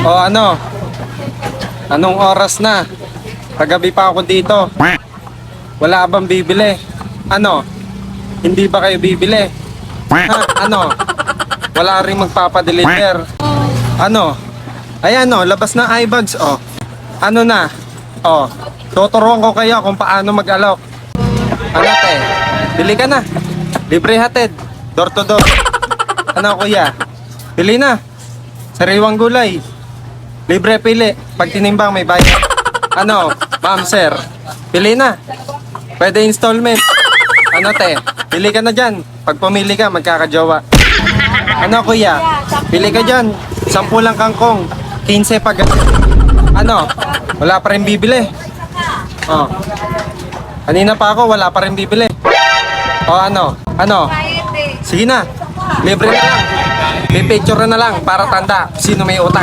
O ano? Anong oras na? Kagabi pa ako dito. Wala bang bibili? Ano? Hindi ba kayo bibili? Ha? Ano? Wala rin magpapadeliver. Ano? Ayan o, labas na iBags o. Ano na? O, tuturuan ko kayo kung paano mag-alok. Ano te? Bili ka na. Libre hatid. Door to door. Ano kuya? Bili na. Sariwang gulay. Libre pili. Pag tinimbang may bayad. Ano? Ma'am sir. Pili na. Pwede installment. Ano te? Pili ka na dyan. Pag pumili ka, magkakajowa. Ano kuya? Pili ka dyan. 10 lang kangkong. 15 pag... Ano? Wala pa rin bibili. Oh. Kanina pa ako, wala pa rin bibili. O ano? Ano? Sige na. Libre na lang. May picture na lang para tanda sino may utang.